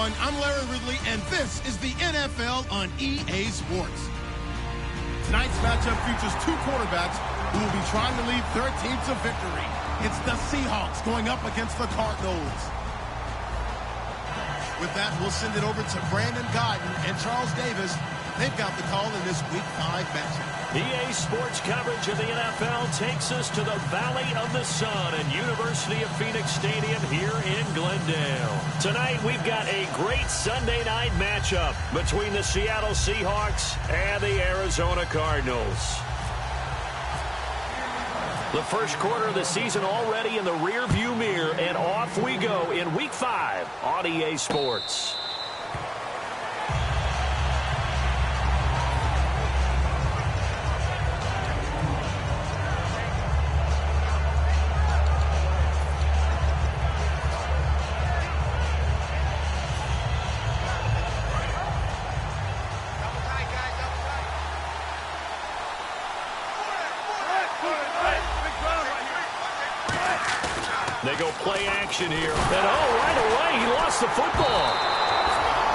everyone. I'm Larry Ridley, and this is the NFL on EA Sports. Tonight's matchup features two quarterbacks who will be trying to lead their team to victory. It's the Seahawks going up against the Cardinals. With that, we'll send it over to Brandon Godden and Charles Davis. They've got the call in this Week 5 matchup. EA Sports coverage of the NFL takes us to the Valley of the Sun and University of Phoenix Stadium here in Glendale. Tonight, we've got a great Sunday night matchup between the Seattle Seahawks and the Arizona Cardinals. The first quarter of the season already in the rear-view mirror, and off we go in Week 5 on EA Sports. They go play action here. And right away, he lost the football.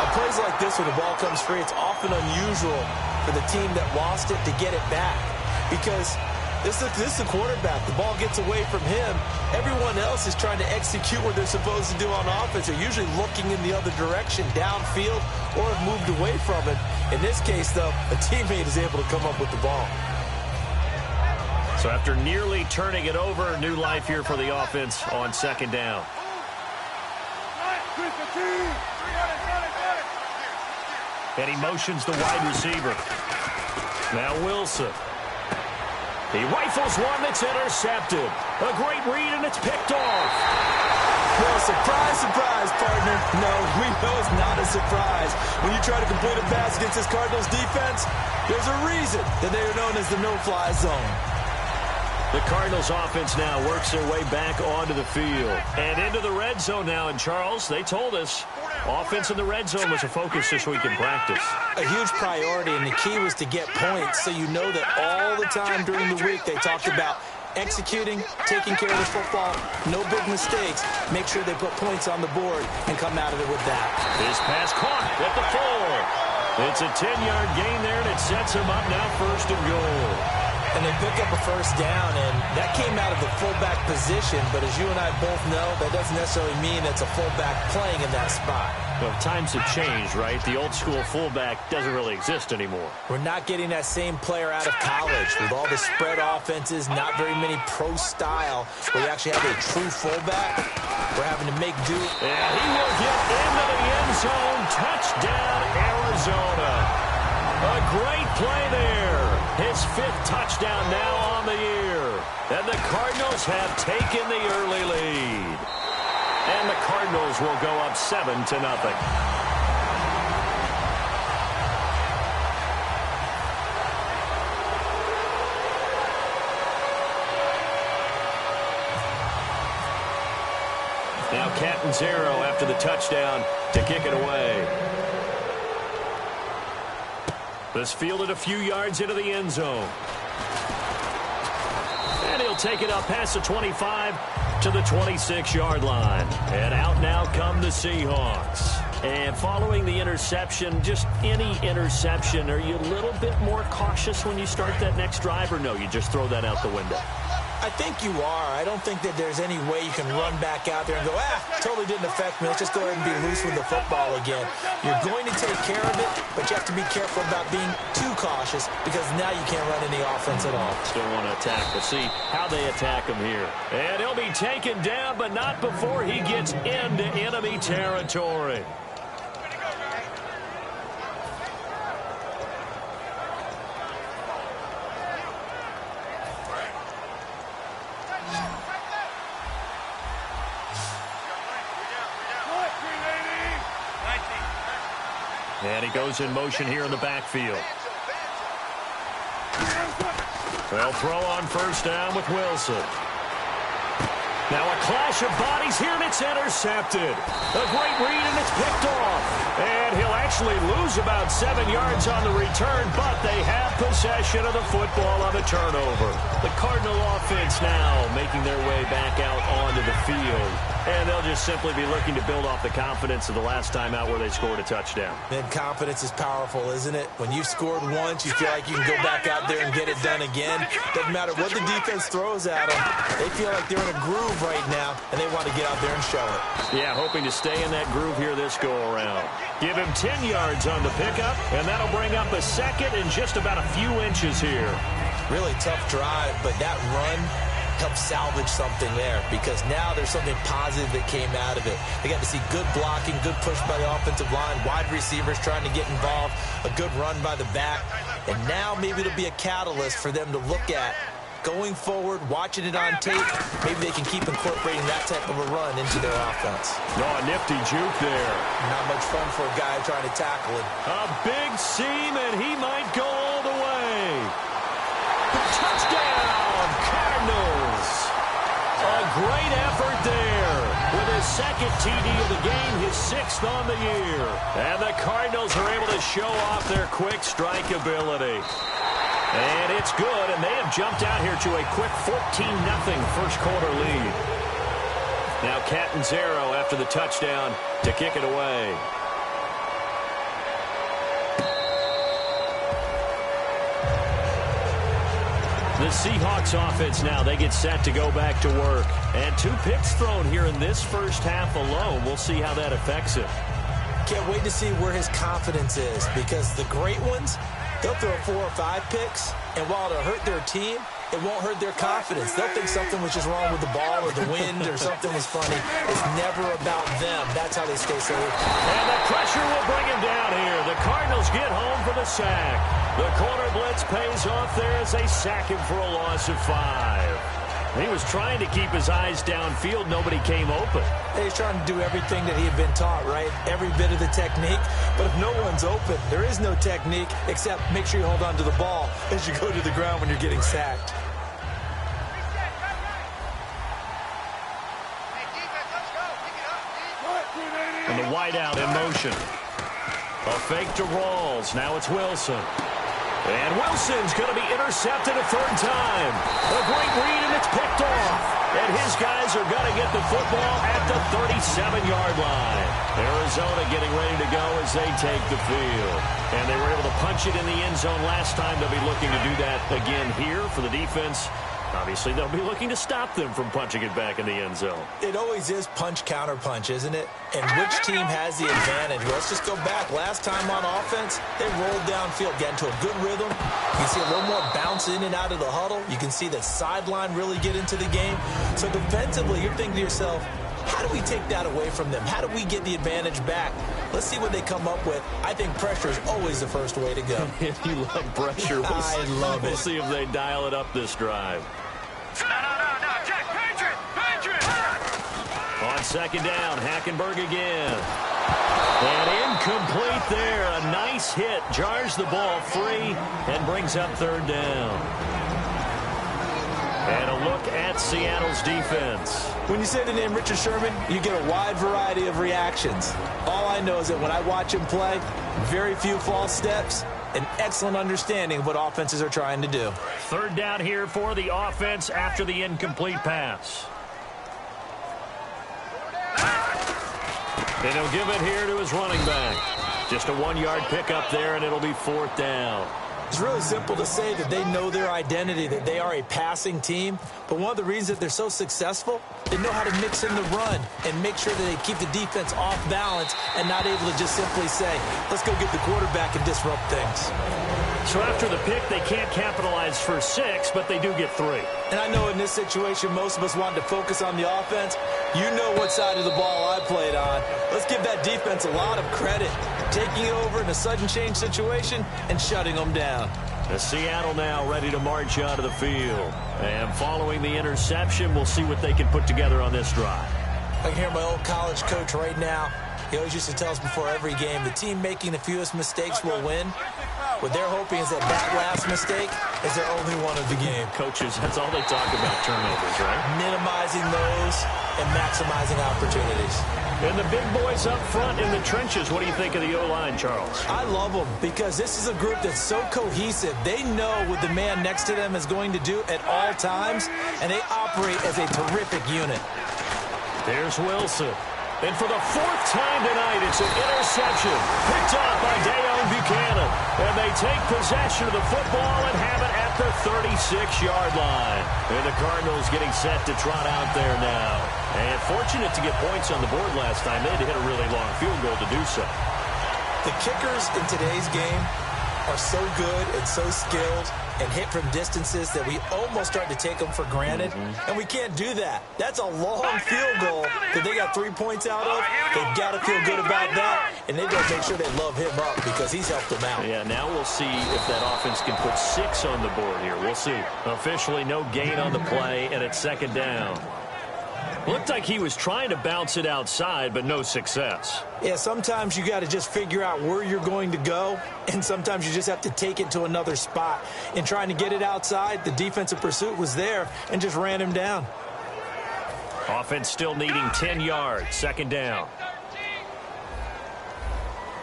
On plays like this, when the ball comes free, it's often unusual for the team that lost it to get it back. Because this is the quarterback. The ball gets away from him. Everyone else is trying to execute what they're supposed to do on offense. They're usually looking in the other direction, downfield, or have moved away from it. In this case, though, a teammate is able to come up with the ball. So after nearly turning it over, new life here for the offense on second down. And he motions the wide receiver. Now Wilson. He rifles one that's intercepted. A great read, and it's picked off. Well, surprise, surprise, partner. No, we know it's not a surprise. When you try to complete a pass against this Cardinals defense, there's a reason that they are known as the no-fly zone. The Cardinals offense now works their way back onto the field. And into the red zone now. And Charles, they told us offense in the red zone was a focus this week in practice. A huge priority, and the key was to get points. So you know that all the time during the week they talked about executing, taking care of the football, no big mistakes. Make sure they put points on the board and come out of it with that. His pass caught at the 4. It's a 10-yard gain there, and it sets him up now first and goal. And they pick up a first down, and that came out of the fullback position. But as you and I both know, that doesn't necessarily mean it's a fullback playing in that spot. Well, times have changed, right? The old-school fullback doesn't really exist anymore. We're not getting that same player out of college. With all the spread offenses, not very many pro style, where you actually have a true fullback. We're having to make do. And he will get into the end zone. Touchdown, Arizona. A great play there. His 5th touchdown now on the year. And the Cardinals have taken the early lead. And the Cardinals will go up 7-0. Now Catanzaro after the touchdown to kick it away. This fielded a few yards into the end zone. And he'll take it up past the 25 to the 26-yard line. And out now come the Seahawks. And following the interception, just any interception, are you a little bit more cautious when you start that next drive, or no, you just throw that out the window? I think you are. I don't think that there's any way you can run back out there and go, totally didn't affect me. Let's just go ahead and be loose with the football again. You're going to take care of it, but you have to be careful about being too cautious because now you can't run any offense at all. Still want to attack. We'll see how they attack him here. And he'll be taken down, but not before he gets into enemy territory. And he goes in motion here in the backfield. They'll throw on first down with Wilson. Now a clash of bodies here, and it's intercepted. A great read, and it's picked off. And he'll actually lose about 7 yards on the return, but they have possession of the football on the turnover. The Cardinal offense now making their way back out onto the field. And they'll just simply be looking to build off the confidence of the last time out where they scored a touchdown. Man, confidence is powerful, isn't it? When you've scored once, you feel like you can go back out there and get it done again. Doesn't matter what the defense throws at them. They feel like they're in a groove right now, and they want to get out there and show it. Yeah, hoping to stay in that groove here this go-around. Give him 10 yards on the pickup, and that'll bring up a second and just about a few inches here. Really tough drive, but that run help salvage something there, because now there's something positive that came out of it. They got to see good blocking, good push by the offensive line, wide receivers trying to get involved, a good run by the back, and now maybe it'll be a catalyst for them to look at going forward, watching it on tape. Maybe they can keep incorporating that type of a run into their offense. Oh, a nifty juke there. Not much fun for a guy trying to tackle it. A big seam, and he might go all the way. Touchdown, Cardinals. A great effort there. With his second TD of the game, his 6th on the year. And the Cardinals are able to show off their quick strike ability. And it's good, and they have jumped out here to a quick 14-0 first quarter lead. Now Catanzaro after the touchdown to kick it away. The Seahawks offense now, they get set to go back to work. And 2 picks thrown here in this first half alone. We'll see how that affects him. Can't wait to see where his confidence is, because the great ones, they'll throw 4 or 5 picks, and while it'll hurt their team, it won't hurt their confidence. They'll think something was just wrong with the ball or the wind or something was funny. It's never about them. That's how they stay safe. And the pressure will bring him down here. The Cardinals get home for the sack. The corner blitz pays off there as they sack him for a loss of 5. He was trying to keep his eyes downfield. Nobody came open. He's trying to do everything that he had been taught, right? Every bit of the technique. But if no one's open, there is no technique except make sure you hold on to the ball as you go to the ground when you're getting sacked. And the wideout in motion. A fake to Rawls. Now it's Wilson. And Wilson's going to be intercepted a 3rd time. A great read, and it's picked off. And his guys are going to get the football at the 37-yard line. Arizona getting ready to go as they take the field. And they were able to punch it in the end zone last time. They'll be looking to do that again here for the defense. Obviously, they'll be looking to stop them from punching it back in the end zone. It always is punch, counter punch, isn't it? And which team has the advantage? Well, let's just go back. Last time on offense, they rolled downfield, got into a good rhythm. You can see a little more bounce in and out of the huddle. You can see the sideline really get into the game. So defensively, you're thinking to yourself, how do we take that away from them? How do we get the advantage back? Let's see what they come up with. I think pressure is always the first way to go. You love pressure. I love it. We'll see if they dial it up this drive. No, Jack, Patriot! On 2nd down, Hackenberg again. And incomplete there. A nice hit. Jars the ball free and brings up 3rd down. And a look at Seattle's defense. When you say the name Richard Sherman, you get a wide variety of reactions. All I know is that when I watch him play, very few false steps, an excellent understanding of what offenses are trying to do. 3rd down here for the offense after the incomplete pass. And he'll give it here to his running back. Just a 1-yard pickup there, and it'll be 4th down. It's really simple to say that they know their identity, that they are a passing team. But one of the reasons that they're so successful, they know how to mix in the run and make sure that they keep the defense off balance and not able to just simply say, let's go get the quarterback and disrupt things. So after the pick, they can't capitalize for 6, but they do get 3. And I know in this situation, most of us wanted to focus on the offense. You know what side of the ball I played on. Let's give that defense a lot of credit, taking it over in a sudden change situation and shutting them down. Seattle now ready to march out of the field. And following the interception, we'll see what they can put together on this drive. I can hear my old college coach right now. He always used to tell us before every game, the team making the fewest mistakes will win. What they're hoping is that last mistake is their only one of the game. Coaches, that's all they talk about, turnovers, right? Minimizing those and maximizing opportunities. And the big boys up front in the trenches, what do you think of the O-line, Charles? I love them because this is a group that's so cohesive. They know what the man next to them is going to do at all times, and they operate as a terrific unit. Here's Wilson. And for the fourth time tonight, it's an interception picked off by Dayon Buchanan. And they take possession of the football and have it at the 36-yard line. And the Cardinals getting set to trot out there now. And fortunate to get points on the board last time. They had to hit a really long field goal to do so. The kickers in today's game are so good and so skilled and hit from distances that we almost start to take them for granted. And we can't do that. That's a long field goal that they got 3 points out of. They've got to feel good about that, and they've got to make sure they love him up because he's helped them out. Yeah, now we'll see if that offense can put 6 on the board here. We'll see. Officially no gain on the play, and it's second down. Looked like he was trying to bounce it outside, but no success. Yeah, sometimes you got to just figure out where you're going to go, and sometimes you just have to take it to another spot. In trying to get it outside, the defensive pursuit was there and just ran him down. Offense still needing 10 yards, second down.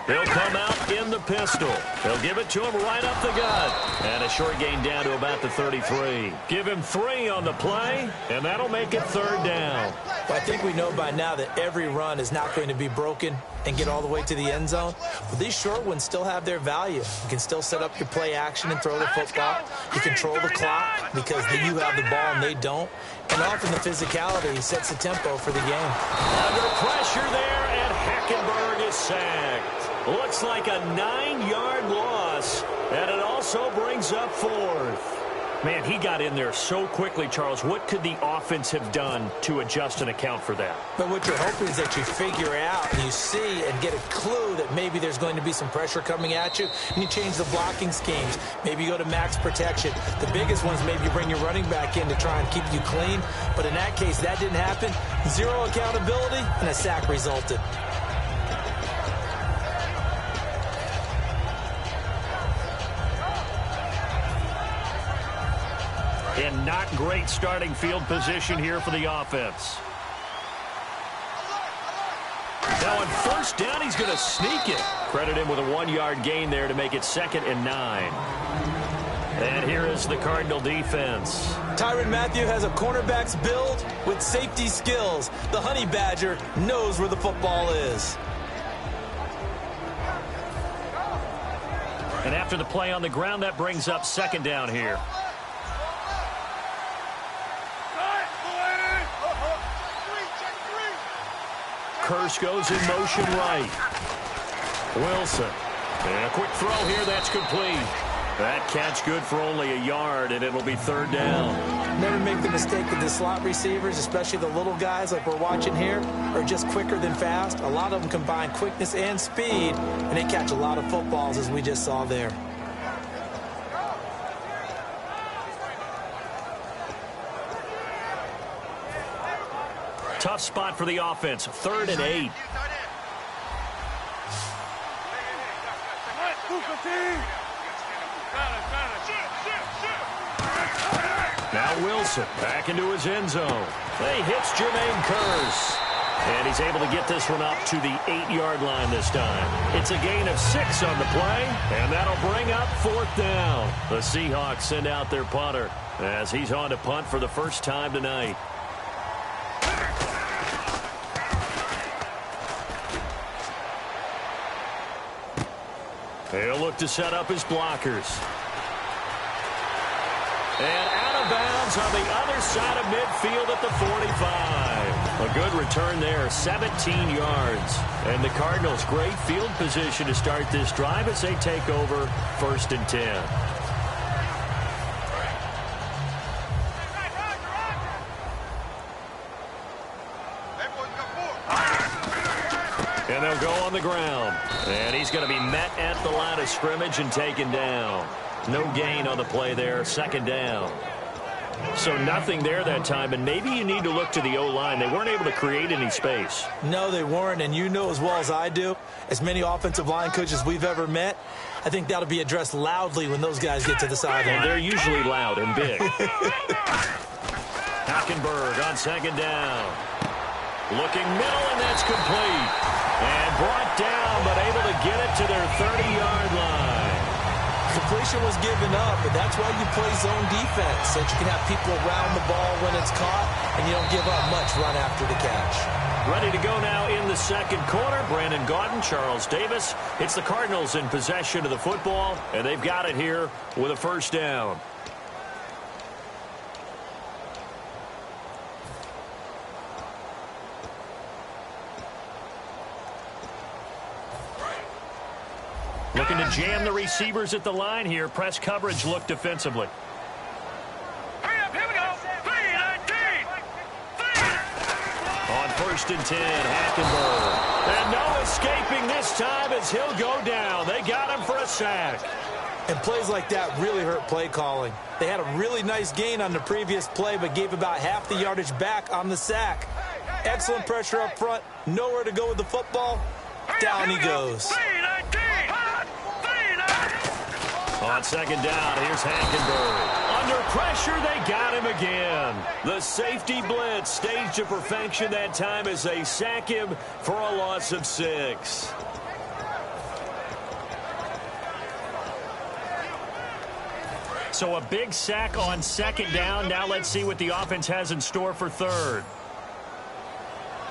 They'll come out in the pistol. They'll give it to him right up the gut. And a short gain down to about the 33. Give him 3 on the play, and that'll make it third down. Well, I think we know by now that every run is not going to be broken and get all the way to the end zone. But these short ones still have their value. You can still set up your play action and throw the football. You control the clock because you have the ball and they don't. And often the physicality sets the tempo for the game. Under pressure there, and Hackenberg is sacked. Looks like a 9-yard loss, and it also brings up fourth. Man, he got in there so quickly, Charles. What could the offense have done to adjust and account for that? But what you're hoping is that you figure out and you see and get a clue that maybe there's going to be some pressure coming at you, and you change the blocking schemes. Maybe you go to max protection. The biggest ones, maybe you bring your running back in to try and keep you clean. But in that case, that didn't happen. 0 accountability, and a sack resulted. And not great starting field position here for the offense. Now on first down, he's going to sneak it. Credit him with a 1-yard gain there to make it 2nd and 9. And here is the Cardinal defense. Tyrann Mathieu has a cornerback's build with safety skills. The Honey Badger knows where the football is. And after the play on the ground, that brings up second down here. Curse goes in motion right. Wilson. And a quick throw here. That's complete. That catch good for only a yard, and it'll be third down. Never make the mistake that the slot receivers, especially the little guys like we're watching here, are just quicker than fast. A lot of them combine quickness and speed, and they catch a lot of footballs, as we just saw there. Tough spot for the offense. 3rd and 8. Now Wilson back into his end zone. He hits Jermaine Kearse. And he's able to get this one up to the 8-yard line this time. It's a gain of 6 on the play, and that'll bring up 4th down. The Seahawks send out their punter as he's on to punt for the first time tonight. He'll look to set up his blockers. And out of bounds on the other side of midfield at the 45. A good return there, 17 yards. And the Cardinals, great field position to start this drive as they take over 1st and 10. And they'll go on the ground. And he's going to be met at the line of scrimmage and taken down. No gain on the play there, 2nd down. So nothing there that time, and maybe you need to look to the O-line. They weren't able to create any space. No, they weren't, and you know as well as I do, as many offensive line coaches we've ever met, I think that'll be addressed loudly when those guys get to the sideline. And they're usually loud and big. Hackenberg on 2nd down. Looking middle, and that's complete. And brought down, but able to get it to their 30-yard line. completion was given up, but that's why you play zone defense, so that you can have people around the ball when it's caught, and you don't give up much run after the catch. Ready to go now in the second quarter. Brandon Gaudin, Charles Davis. It's the Cardinals in possession of the football, and they've got it here with a first down. Looking to jam the receivers at the line here. Press coverage look defensively. Hurry up, here we go. 3-19. On 1st and 10, Hackenberg. And no escaping this time as he'll go down. They got him for a sack. And plays like that really hurt play calling. They had a really nice gain on the previous play, but gave about half the yardage back on the sack. Excellent pressure up front. Nowhere to go with the football. Down he goes. 3-19. On second down, here's Hackenberg. Under pressure, they got him again. The safety blitz staged to perfection that time as they sack him for a loss of 6. So a big sack on second down. Now let's see what the offense has in store for third.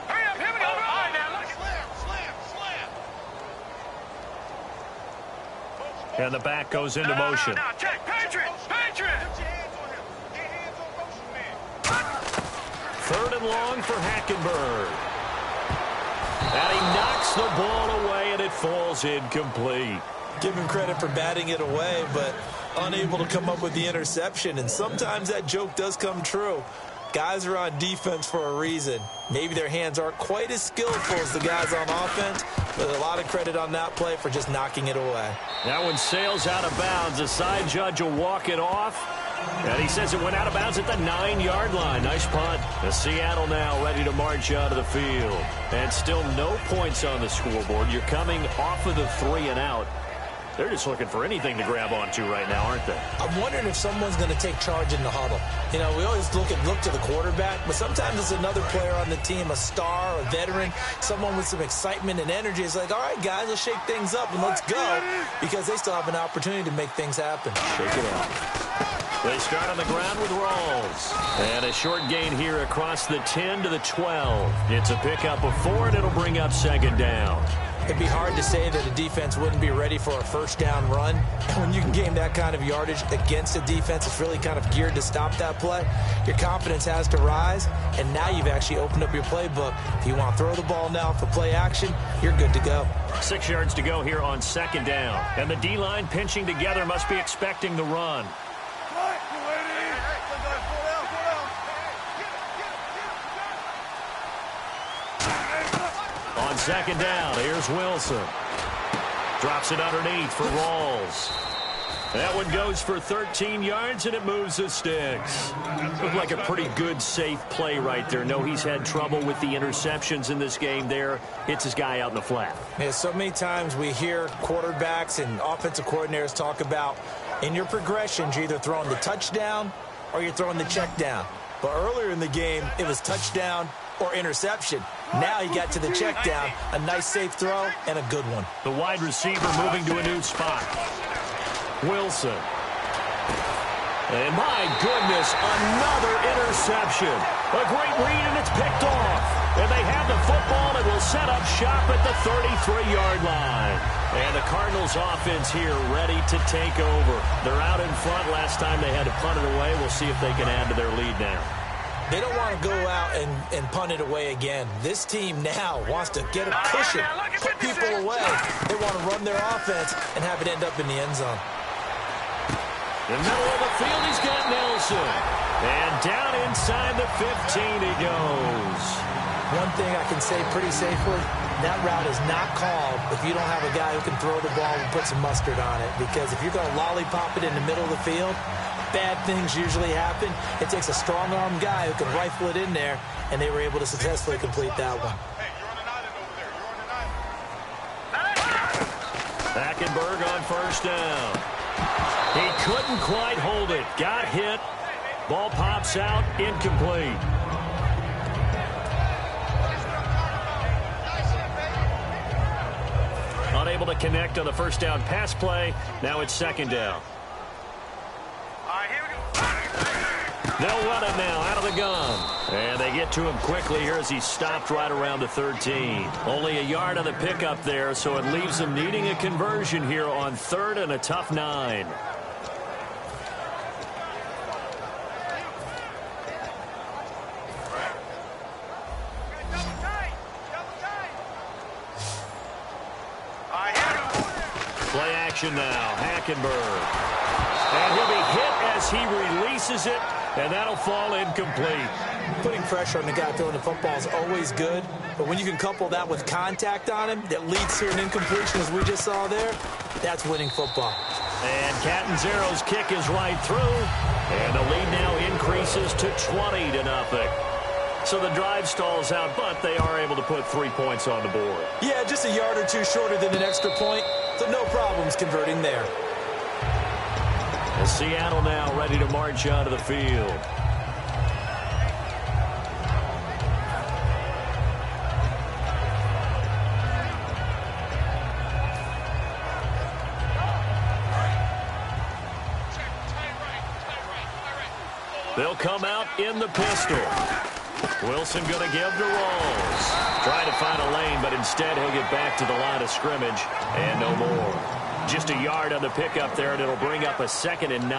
Hurry up, here we go. And the back goes into motion. Now, check. Patriot. Third and long for Hackenberg. And he knocks the ball away, and it falls incomplete. Give him credit for batting it away, but unable to come up with the interception. And sometimes that joke does come true. Guys are on defense for a reason. Maybe their hands aren't quite as skillful as the guys on offense, but a lot of credit on that play for just knocking it away. That one sails out of bounds. The side judge will walk it off. And he says it went out of bounds at the 9-yard line. Nice punt. The Seattle now ready to march out of the field. And still no points on the scoreboard. You're coming off of the 3 and out. They're just looking for anything to grab onto right now, aren't they? I'm wondering if someone's going to take charge in the huddle. You know, we always look to the quarterback, but sometimes it's another player on the team, a star, a veteran, someone with some excitement and energy. It's like, all right, guys, let's shake things up and let's go, because they still have an opportunity to make things happen. Shake it up. They start on the ground with Rawls. And a short gain here across the 10 to the 12. It's a pickup of 4, and it'll bring up second down. It'd be hard to say that a defense wouldn't be ready for a first down run. When you can gain that kind of yardage against a defense that's really kind of geared to stop that play, your confidence has to rise, and now you've actually opened up your playbook. If you want to throw the ball now for play action, you're good to go. 6 yards to go here on second down. And the D-line pinching together must be expecting the run. On second down, here's Wilson. Drops it underneath for Rawls. That one goes for 13 yards, and it moves the sticks. Looked like a pretty good, safe play right there. No, he's had trouble with the interceptions in this game there. Hits his guy out in the flat. Yeah, so many times we hear quarterbacks and offensive coordinators talk about, in your progressions, you're either throwing the touchdown or you're throwing the check down. But earlier in the game, it was touchdown or interception. Now he got to the check down, a nice safe throw, and a good one. The wide receiver moving to a new spot. Wilson. And my goodness, another interception. A great read, and it's picked off. And they have the football and will set up shop at the 33-yard line. And the Cardinals offense here ready to take over. They're out in front. Last time they had to punt it away. We'll see if they can add to their lead now. They don't want to go out and punt it away again. This team now wants to get a cushion, put people away. They want to run their offense and have it end up in the end zone. In the middle of the field, he's got Nelson. And down inside the 15 he goes. One thing I can say pretty safely, that route is not called if you don't have a guy who can throw the ball and put some mustard on it. Because if you're going to lollipop it in the middle of the field, bad things usually happen. It takes a strong-arm guy who can rifle it in there, and they were able to successfully complete that one. Hackenberg on first down. He couldn't quite hold it. Got hit. Ball pops out. Incomplete. Unable able to connect on the first down pass play. Now it's second down. All right, here we go. They'll run it now out of the gun. And they get to him quickly here as he stopped right around the 13. Only a yard on the pickup there, so it leaves them needing a conversion here on 3rd and a tough 9. Play action now, Hackenberg. And he'll be hit as he releases it, and that'll fall incomplete. Putting pressure on the guy throwing the football is always good, but when you can couple that with contact on him that leads to an incompletion, as we just saw there, that's winning football. And Catanzaro's kick is right through, and the lead now increases to 20-0. So the drive stalls out, but they are able to put 3 points on the board. Yeah, just a yard or two shorter than an extra point, so no problems converting there. And Seattle now ready to march out of the field. They'll come out in the pistol. Wilson going to give to Rawls. Trying to find a lane, but instead he'll get back to the line of scrimmage and no more. Just a yard on the pickup there, and it'll bring up a 2nd and 9.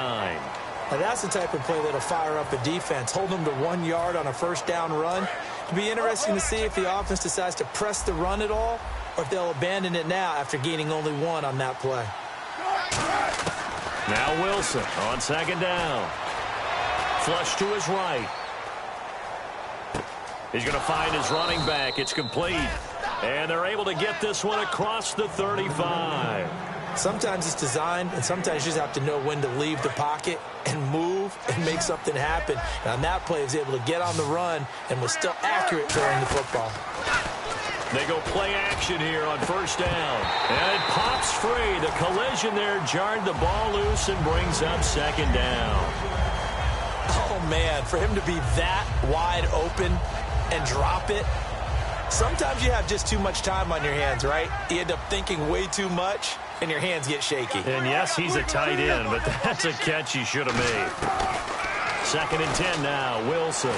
Now that's the type of play that'll fire up a defense. Hold them to 1 yard on a first down run. It'll be interesting to see if the offense decides to press the run at all, or if they'll abandon it now after gaining only 1 on that play. Now Wilson on 2nd down. Flush to his right. He's going to find his running back. It's complete. And they're able to get this one across the 35. Sometimes it's designed, and sometimes you just have to know when to leave the pocket and move and make something happen. And on that play, he was able to get on the run and was still accurate throwing the football. They go play action here on first down. And it pops free. The collision there jarred the ball loose and brings up 2nd down. Oh, man, for him to be that wide open and drop it. Sometimes you have just too much time on your hands, right? You end up thinking way too much, and your hands get shaky. And yes, he's a tight end, but that's a catch he should have made. 2nd and 10 now, Wilson.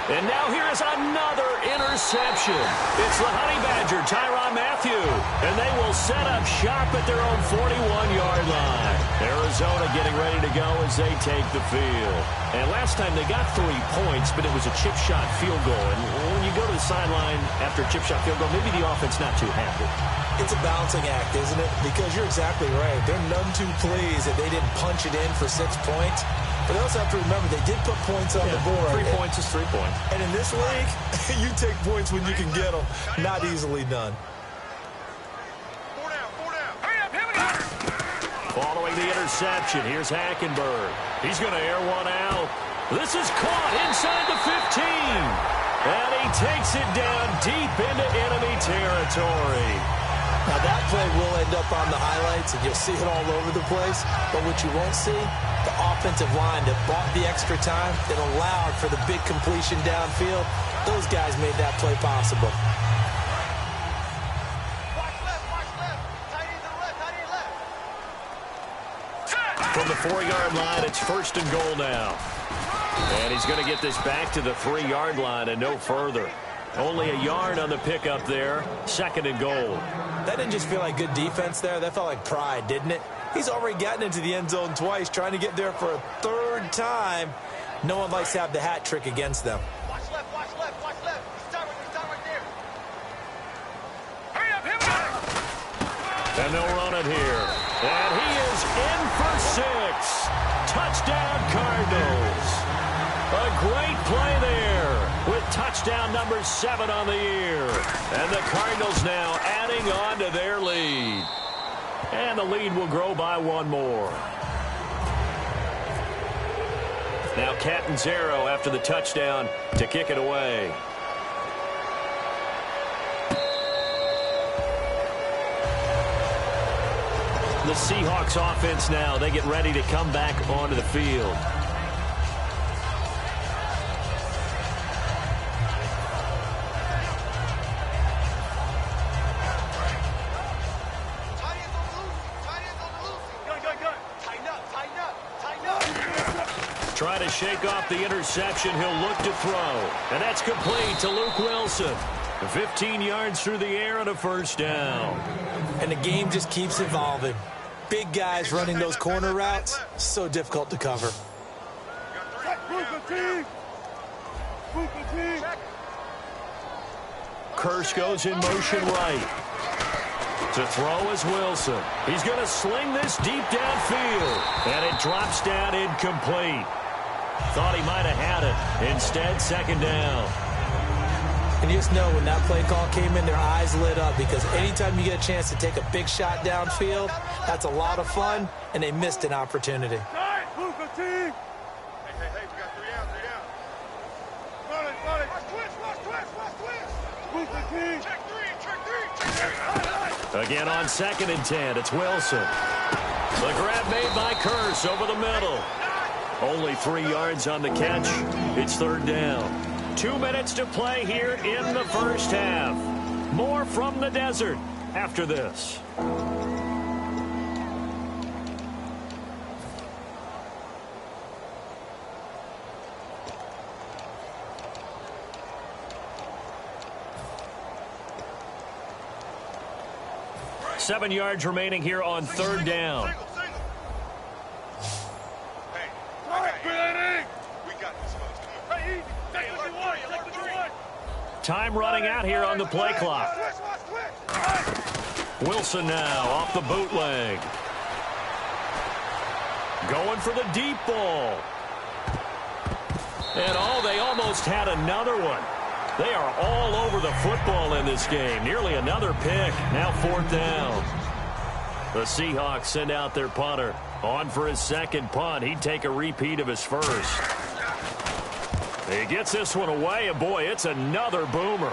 And now here is another interception. It's the Honey Badger, Tyrann Mathieu. And they will set up shop at their own 41-yard line. Arizona getting ready to go as they take the field. And last time they got 3 points, but it was a chip shot field goal. And when you go to the sideline after a chip shot field goal, maybe the offense not too happy. It's a balancing act, isn't it? Because you're exactly right. They're none too pleased that they didn't punch it in for 6 points. But they also have to remember they did put points on the board. 3 points is 3 points. And in this league, you take points when you can get them. Not easily done. 4 down, 4 down. Hurry up, here we go. Following the interception, here's Hackenberg. He's going to air one out. This is caught inside the 15. And he takes it down deep into enemy territory. Now, that play will end up on the highlights, and you'll see it all over the place. But what you won't see, the offensive line that bought the extra time, that allowed for the big completion downfield, those guys made that play possible. Watch left, tight end to the left, tight end left. From the 4-yard line, it's 1st and goal now. And he's going to get this back to the 3-yard line and no further. Only a yard on the pickup there. 2nd and goal. That didn't just feel like good defense there. That felt like pride, didn't it? He's already gotten into the end zone twice, trying to get there for a 3rd time. No one likes to have the hat trick against them. Watch left, watch left, watch left. Start right there. Hurry up, here we go. And they'll run it here. And he is in for 6. Touchdown, Cardinals. A great play there with touchdown number 7 on the year. And the Cardinals now adding on to their lead. And the lead will grow by 1 more. Now Catanzaro after the touchdown to kick it away. The Seahawks offense now, they get ready to come back onto the field. to shake off the interception. He'll look to throw. And that's complete to Luke Wilson. 15 yards through the air and a first down. And the game just keeps evolving. Big guys running those corner routes, so difficult to cover. Kearse goes in motion right. To throw is Wilson. He's going to sling this deep downfield. And it drops down incomplete. Thought he might have had it. Instead, second down. And you just know when that play call came in, their eyes lit up, because anytime you get a chance to take a big shot downfield, that's a lot of fun, and they missed an opportunity. Hey, we got 3 out, 3 out. Run it. Watch twist. Check 3. Again on 2nd and 10, it's Wilson. The grab made by Kearse over the middle. Only 3 yards on the catch. It's third down. 2 minutes to play here in the first half. More from the desert after this. Seven yards remaining here on third down. Time running out here on the play clock. Wilson now off the bootleg. Going for the deep ball. And they almost had another one. They are all over the football in this game. Nearly another pick. Now fourth down. The Seahawks send out their punter. On for his second punt. He'd take a repeat of his first. He gets this one away, and boy, it's another boomer.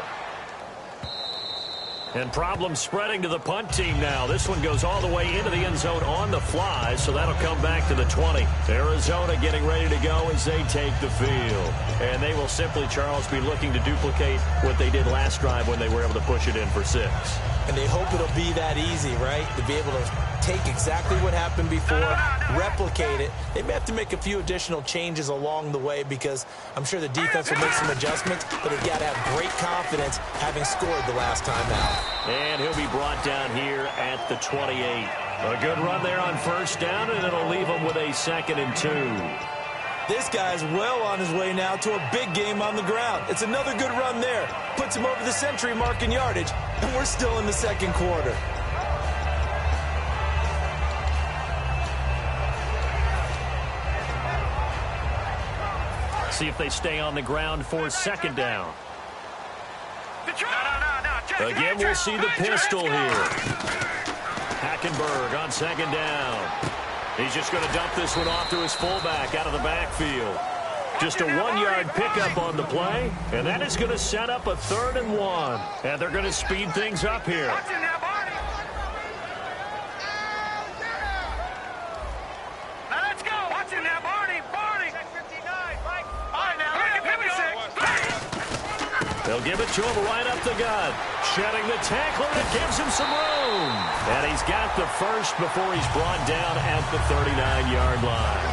And problems spreading to the punt team now. This one goes all the way into the end zone on the fly, so that'll come back to the 20. Arizona getting ready to go as they take the field. And they will simply, Charles, be looking to duplicate what they did last drive when they were able to push it in for 6. And they hope it'll be that easy, right? To be able to take exactly what happened before, replicate it. They may have to make a few additional changes along the way, because I'm sure the defense will make some adjustments, but they've got to have great confidence having scored the last time out. And he'll be brought down here at the 28. A good run there on first down, and it'll leave him with a 2nd and 2. This guy's well on his way now to a big game on the ground. It's another good run there. Puts him over the century mark in yardage, and we're still in the second quarter. See if they stay on the ground for second down. Again, we'll see the pistol here. Hackenberg on second down. He's just going to dump this one off to his fullback out of the backfield. Just a 1-yard pickup on the play, and that is going to set up a 3rd and 1. And they're going to speed things up here. They'll give it to him right up the gut. Shedding the tackler that gives him some room. And he's got the first before he's brought down at the 39-yard line.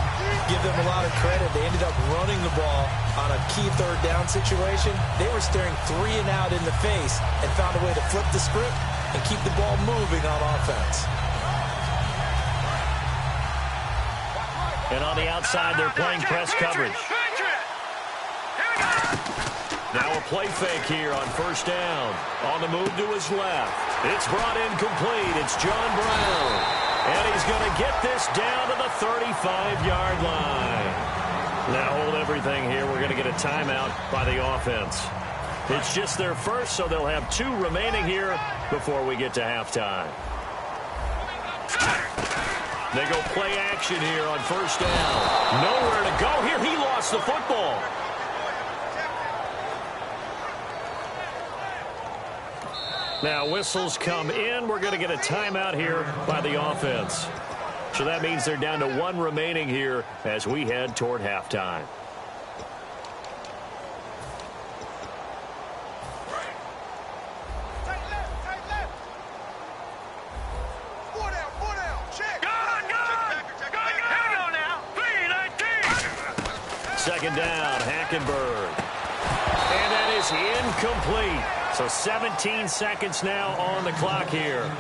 Give them a lot of credit. They ended up running the ball on a key third down situation. They were staring 3 and out in the face and found a way to flip the script and keep the ball moving on offense. And on the outside, they're playing press coverage. Now a play fake here on first down. On the move to his left. It's brought in complete. It's John Brown. And he's going to get this down to the 35-yard line. Now hold everything here. We're going to get a timeout by the offense. It's just their first, so they'll have 2 remaining here before we get to halftime. They go play action here on first down. Nowhere to go here. He lost the football. Now whistles come in. We're going to get a timeout here by the offense. So that means they're down to 1 remaining here as we head toward halftime. Second down, Hackenberg. And that is incomplete. So 17 seconds now on the clock here.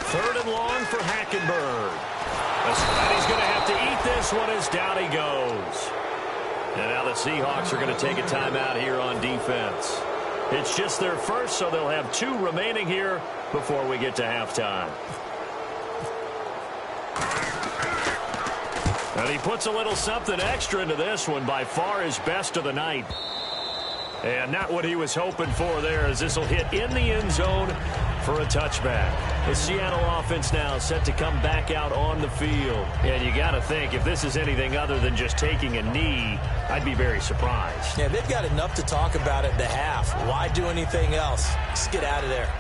Third and long for Hackenberg. And he's going to have to eat this one as down he goes. And now the Seahawks are going to take a timeout here on defense. It's just their first, so they'll have 2 remaining here before we get to halftime. And he puts a little something extra into this one, by far his best of the night. And not what he was hoping for there, as this will hit in the end zone for a touchback. The Seattle offense now set to come back out on the field. And you got to think, if this is anything other than just taking a knee, I'd be very surprised. Yeah, they've got enough to talk about at the half. Why do anything else? Just get out of there.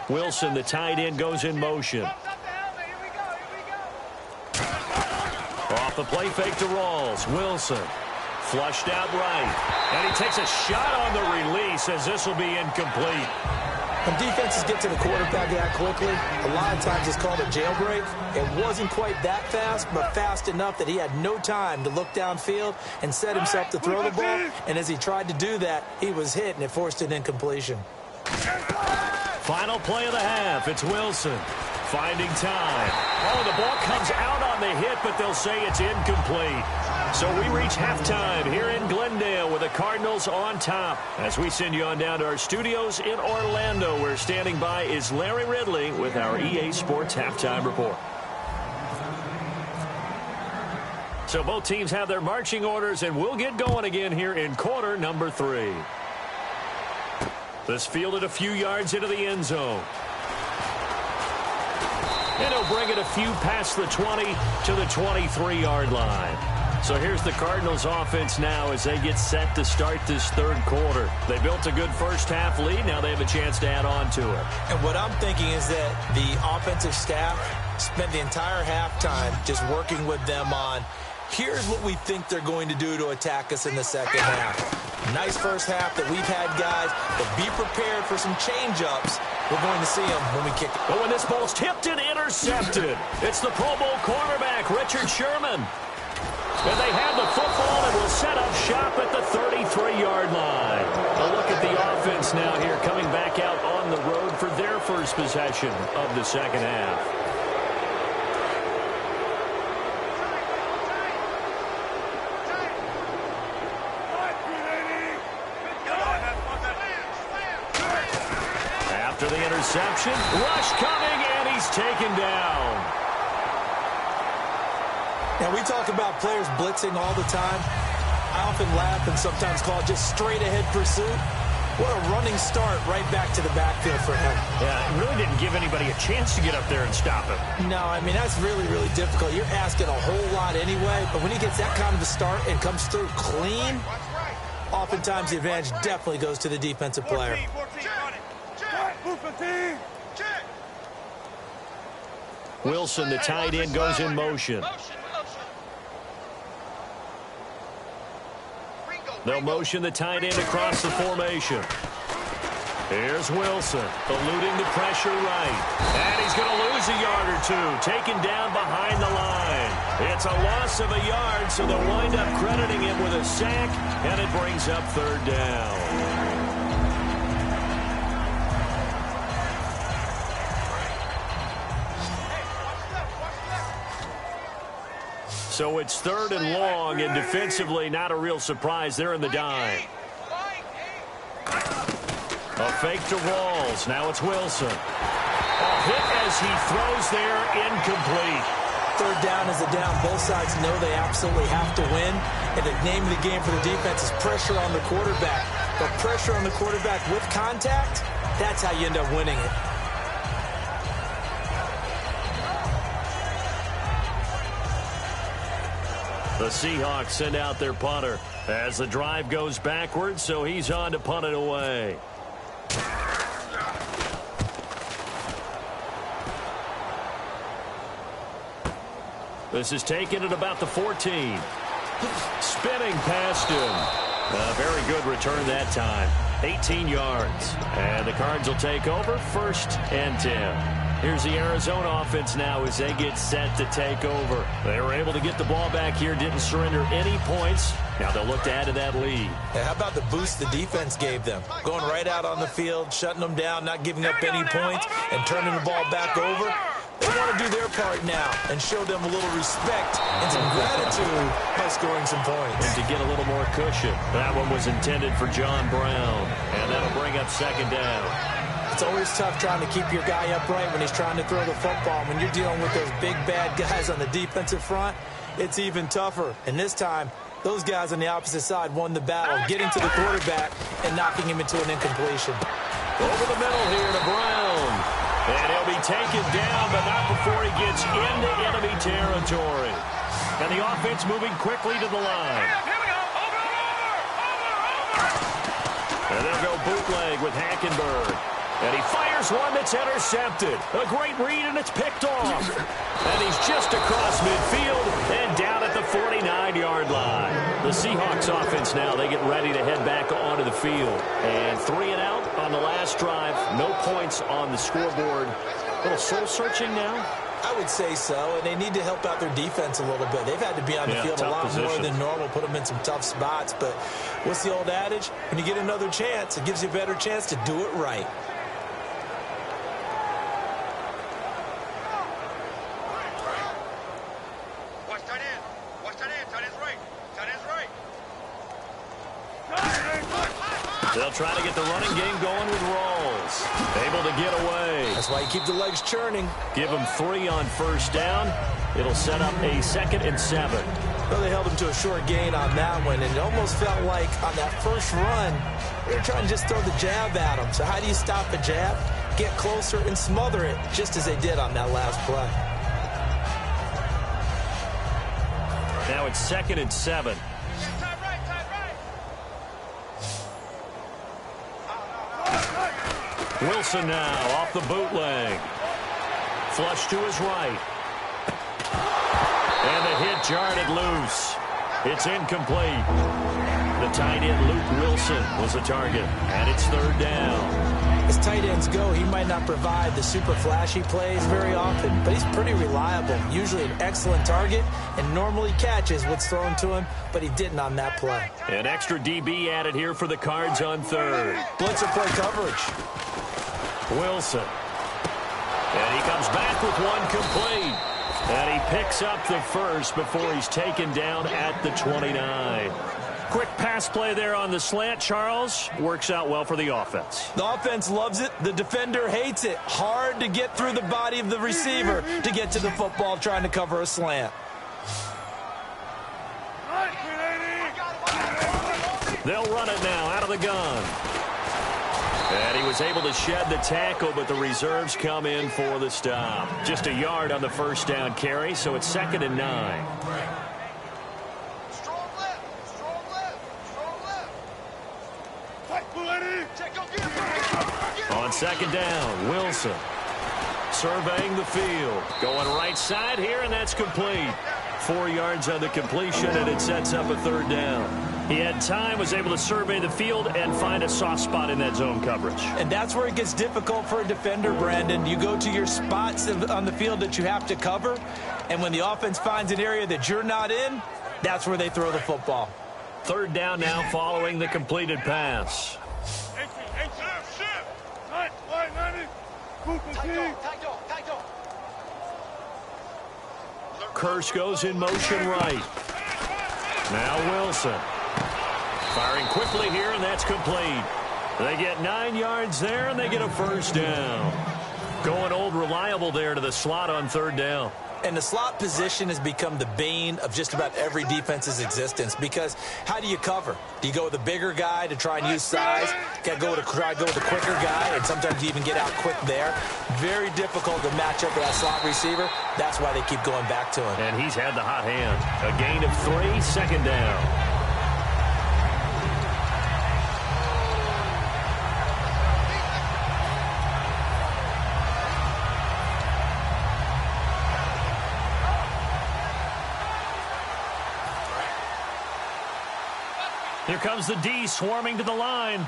Wilson, the tight end, goes in motion. Off the play fake to Rawls. Wilson flushed out right. And he takes a shot on the release, as this will be incomplete. When defenses get to the quarterback that quickly, a lot of times it's called a jailbreak. It wasn't quite that fast, but fast enough that he had no time to look downfield and set himself to throw the ball. And as he tried to do that, he was hit, and it forced an incompletion. Final play of the half. It's Wilson finding time. Oh, the ball comes out on the hit, but they'll say it's incomplete. So we reach halftime here in Glendale with the Cardinals on top. As we send you on down to our studios in Orlando, where standing by is Larry Ridley with our EA Sports Halftime Report. So both teams have their marching orders, and we'll get going again here in quarter number 3. This fielded a few yards into the end zone. And he'll bring it a few past the 20 to the 23-yard line. So here's the Cardinals offense now as they get set to start this third quarter. They built a good first-half lead. Now they have a chance to add on to it. And what I'm thinking is that the offensive staff spent the entire halftime just working with them on, here's what we think they're going to do to attack us in the second half. Nice first half that we've had, guys, but be prepared for some change-ups. We're going to see them when we kick it. But when this ball's tipped and intercepted, it's the Pro Bowl cornerback, Richard Sherman. And they have the football and will set up shop at the 33-yard line. A look at the offense now here, coming back out on the road for their first possession of the second half. After the interception, rush coming, and he's taken down. Now, we talk about players blitzing all the time. I often laugh and sometimes call it just straight-ahead pursuit. What a running start right back to the backfield for him. Yeah, it really didn't give anybody a chance to get up there and stop him. No, I mean, that's really, really difficult. You're asking a whole lot anyway, but when he gets that kind of a start and comes through clean, oftentimes the advantage definitely goes to the defensive player. Wilson, the tight end, goes in motion. They'll motion the tight end across the formation. Here's Wilson, eluding the pressure right. And he's going to lose a yard or two, taken down behind the line. It's a loss of a yard, so they'll wind up crediting him with a sack, and it brings up third down. So it's third and long, and defensively not a real surprise. They're in the dime. A fake to Rawls. Now it's Wilson. A hit as he throws there, incomplete. Third down is a down. Both sides know they absolutely have to win. And the name of the game for the defense is pressure on the quarterback. But pressure on the quarterback with contact, that's how you end up winning it. The Seahawks send out their punter as the drive goes backwards, so he's on to punt it away. This is taken at about the 14. Spinning past him. A very good return that time. 18 yards. And the Cards will take over 1st and 10. Here's the Arizona offense now as they get set to take over. They were able to get the ball back here, didn't surrender any points. Now they'll look to add to that lead. Yeah, how about the boost the defense gave them? Going right out on the field, shutting them down, not giving up any points, and turning the ball back over. They want to do their part now and show them a little respect and some gratitude by scoring some points. And to get a little more cushion. That one was intended for John Brown. And that'll bring up 2nd down. It's always tough trying to keep your guy upright when he's trying to throw the football. When you're dealing with those big, bad guys on the defensive front, it's even tougher. And this time, those guys on the opposite side won the battle, getting to the quarterback and knocking him into an incompletion. Over the middle here to Brown. And he'll be taken down, but not before he gets into enemy territory. And the offense moving quickly to the line. And they'll go bootleg with Hackenberg. And he fires one that's intercepted. A great read, and it's picked off. And he's just across midfield and down at the 49-yard line. The Seahawks offense now, they get ready to head back onto the field. And 3 and out on the last drive. No points on the scoreboard. A little soul-searching now? I would say so, and they need to help out their defense a little bit. They've had to be on the field a lot more than normal, put them in some tough spots. But what's the old adage? When you get another chance, it gives you a better chance to do it right. They'll try to get the running game going with Rawls. Able to get away. That's why you keep the legs churning. Give him 3 on 1st down. It'll set up a 2nd and 7. Well, they held him to a short gain on that one, and it almost felt like on that first run, they were trying to just throw the jab at him. So how do you stop a jab? Get closer and smother it, just as they did on that last play. Now it's 2nd and 7. Wilson now off the bootleg. Flush to his right. And the hit jarred it loose. It's incomplete. The tight end, Luke Wilson, was the target. And it's 3rd down. As tight ends go, he might not provide the super flashy plays very often, but he's pretty reliable. Usually an excellent target and normally catches what's thrown to him, but he didn't on that play. An extra DB added here for the Cards on 3rd. Blitzer play coverage. Wilson. And he comes back with one complete. And he picks up the first before he's taken down at the 29. Quick pass play there on the slant, Charles. Works out well for the offense. The offense loves it. The defender hates it. Hard to get through the body of the receiver to get to the football trying to cover a slant. They'll run it now out of the gun. And he was able to shed the tackle, but the reserves come in for the stop. Just a yard on the 1st down carry, so it's 2nd and 9. On 2nd down, Wilson surveying the field. Going right side here, and that's complete. 4 yards on the completion, and it sets up a 3rd down. He had time, was able to survey the field and find a soft spot in that zone coverage. And that's where it gets difficult for a defender, Brandon. You go to your spots on the field that you have to cover, and when the offense finds an area that you're not in, that's where they throw the football. 3rd down now following the completed pass. Kirsch goes in motion right. Now Wilson. Firing quickly here, and that's complete. They get 9 yards there, and they get a 1st down. Going old reliable there to the slot on 3rd down. And the slot position has become the bane of just about every defense's existence, because how do you cover? Do you go with a bigger guy to try and use size? Got to try to go with a quicker guy, and sometimes you even get out quick there. Very difficult to match up with that slot receiver. That's why they keep going back to him. And he's had the hot hand. A gain of 3, second down. Here comes the D swarming to the line.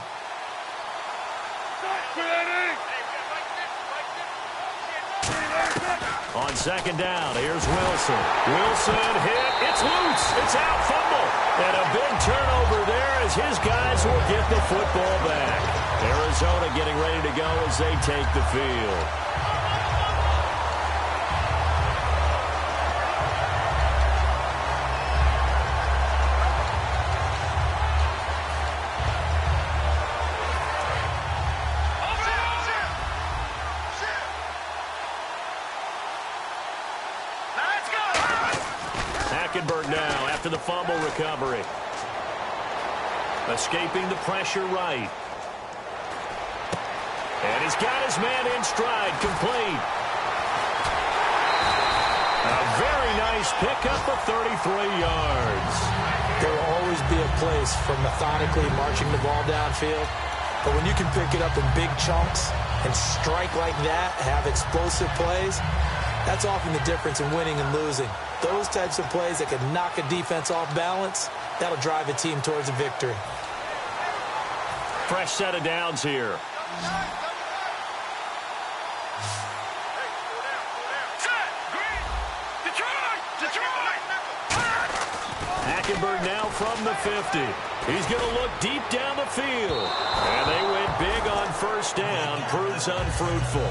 On second down, here's Wilson. Wilson hit. It's loose. It's out. Fumble. And a big turnover there as his guys will get the football back. Arizona getting ready to go as they take the field. Now after the fumble recovery. Escaping the pressure right. And he's got his man in stride, complete. A very nice pickup of 33 yards. There will always be a place for methodically marching the ball downfield. But when you can pick it up in big chunks and strike like that, have explosive plays, that's often the difference in winning and losing. Those types of plays that can knock a defense off balance, that'll drive a team towards a victory. Fresh set of downs here. Hackenberg now from the 50. He's going to look deep down the field. And they went big on first down. Proves unfruitful.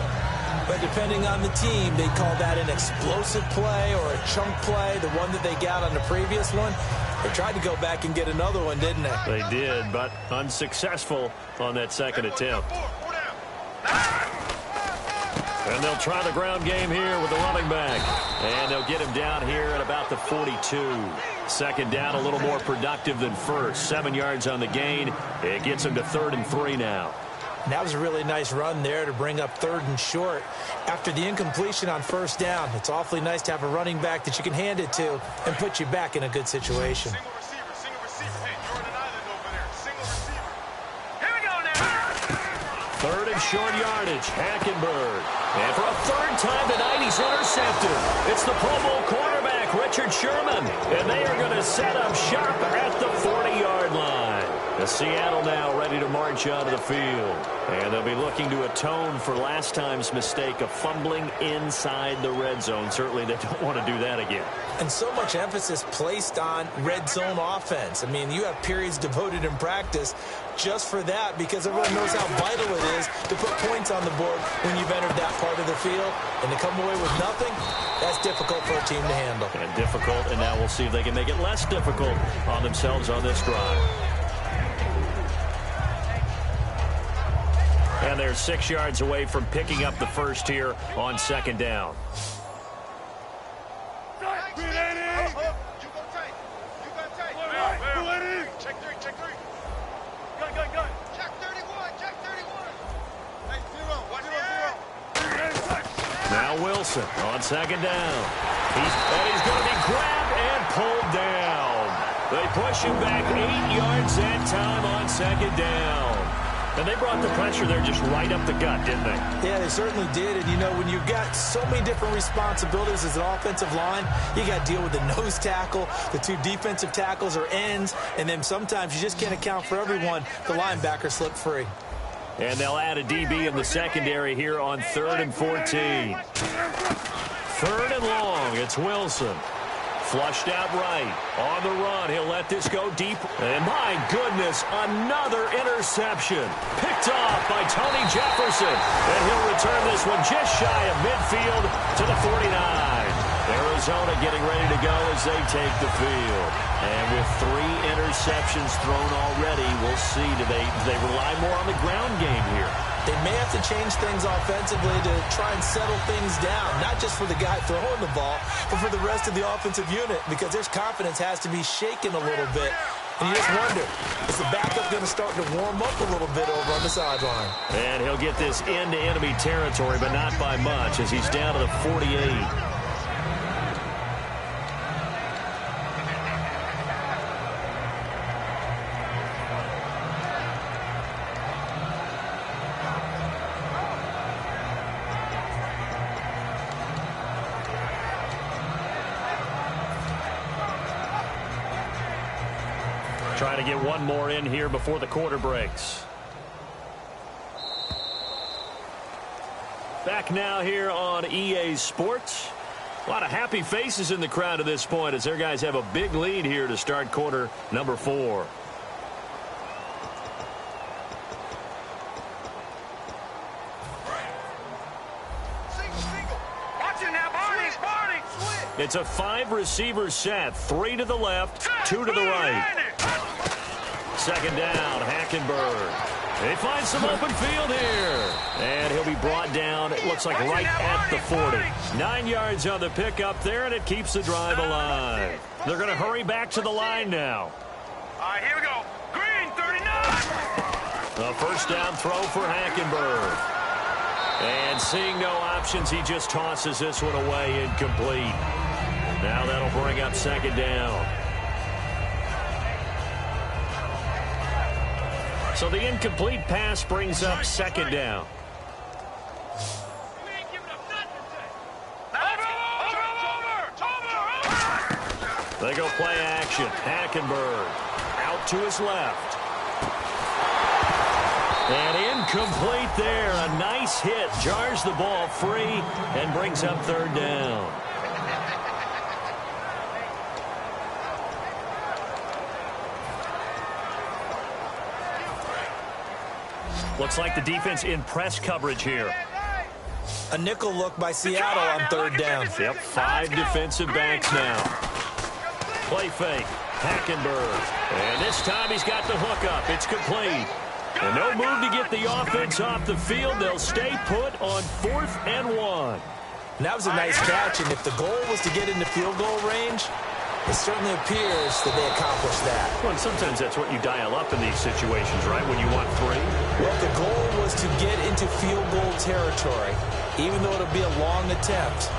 But depending on the team, they call that an explosive play or a chunk play, the one that they got on the previous one. They tried to go back and get another one, didn't they? They did, but unsuccessful on that second attempt. And they'll try the ground game here with the running back. And they'll get him down here at about the 42. Second down, a little more productive than first. 7 yards on the gain. It gets him to 3rd and 3 now. And that was a really nice run there to bring up 3rd and short. After the incompletion on first down, it's awfully nice to have a running back that you can hand it to and put you back in a good situation. Single receiver. Hey, you're on an island over there. Single receiver. Here we go now. 3rd and short yardage. Hackenberg. And for a 3rd time tonight, he's intercepted. It's the Pro Bowl quarterback, Richard Sherman. And they are going to set up shop at the 40-yard line. The Seattle now ready to march onto the field. And they'll be looking to atone for last time's mistake of fumbling inside the red zone. Certainly they don't want to do that again. And so much emphasis placed on red zone offense. I mean, you have periods devoted in practice just for that, because everyone knows how vital it is to put points on the board when you've entered that part of the field. And to come away with nothing, that's difficult for a team to handle. And difficult, and now we'll see if they can make it less difficult on themselves on this drive. And they're 6 yards away from picking up the first here on second down. Check three. Gun. Check 31. Hey, zero. Watch zero. Now Wilson on second down. He's going to be grabbed and pulled down. They push him back 8 yards that time on second down. And they brought the pressure there just right up the gut, didn't they? Yeah, they certainly did. And, you know, when you've got so many different responsibilities as an offensive line, you got to deal with the nose tackle, the 2 defensive tackles or ends, and then sometimes you just can't account for everyone. The linebacker slipped free. And they'll add a DB in the secondary here on 3rd and 14. 3rd and long. It's Wilson. Flushed out right. On the run. He'll let this go deep. And my goodness, another interception. Picked off by Tony Jefferson. And he'll return this one just shy of midfield to the 49. Arizona getting ready to go as they take the field. And with 3 interceptions thrown already, we'll see. Do they rely more on the ground game here? They may have to change things offensively to try and settle things down, not just for the guy throwing the ball, but for the rest of the offensive unit, because their confidence has to be shaken a little bit. And you just wonder, is the backup going to start to warm up a little bit over on the sideline? And he'll get this into enemy territory, but not by much, as he's down to the 48. Trying to get one more in here before the quarter breaks. Back now here on EA Sports. A lot of happy faces in the crowd at this point as their guys have a big lead here to start quarter number 4. It's a 5-receiver set. 3 to the left, 2 to the right. Second down, Hackenberg. They find some open field here. And he'll be brought down, it looks like right at the 40. 9 yards on the pickup there, and it keeps the drive alive. They're going to hurry back to the line now. All right, here we go. Green, 39. A first down throw for Hackenberg. And seeing no options, he just tosses this one away, incomplete. Now that'll bring up second down. So the incomplete pass brings up second down. They go play action. Hackenberg out to his left. And incomplete there. A nice hit. Jars the ball free and brings up third down. Looks like the defense in press coverage here. A nickel look by Seattle on third down. Yep, 5 defensive backs now. Play fake. Hackenberg. And this time he's got the hookup. It's complete. And no move to get the offense off the field. They'll stay put on 4th and 1. And that was a nice catch, and if the goal was to get into field goal range, it certainly appears that they accomplished that. Well, and sometimes that's what you dial up in these situations, right, when you want 3? Well, the goal was to get into field goal territory, even though it'll be a long attempt.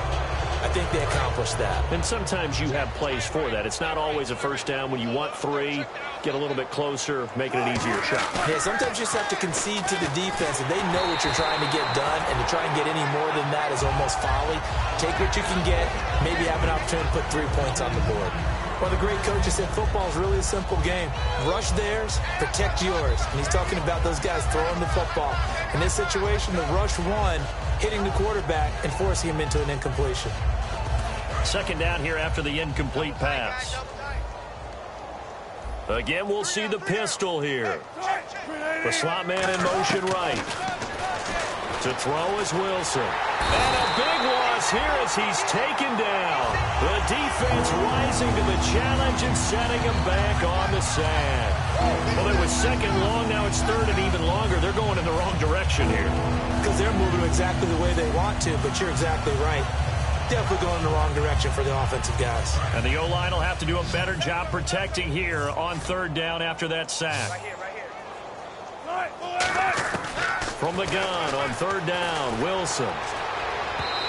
I think they accomplished that. And sometimes you have plays for that. It's not always a first down. When you want 3, get a little bit closer, making it easier shot. Yeah, sometimes you just have to concede to the defense, and they know what you're trying to get done, and to try and get any more than that is almost folly. Take what you can get, maybe have an opportunity to put 3 points on the board. Well, the great coach has said football is really a simple game. Rush theirs, protect yours. And he's talking about those guys throwing the football. In this situation, the rush one, hitting the quarterback and forcing him into an incompletion. Second down here after the incomplete pass. Again, we'll see the pistol here. The slot man in motion right. To throw is Wilson. And a big loss here as he's taken down. The defense rising to the challenge and setting him back on the sand. Well, it was second long. Now it's third and even longer. They're going in the wrong direction here. Because they're moving exactly the way they want to, but you're exactly right. Definitely going in the wrong direction for the offensive guys. And the O-line will have to do a better job protecting here on third down after that sack. Right here. From the gun on third down, Wilson.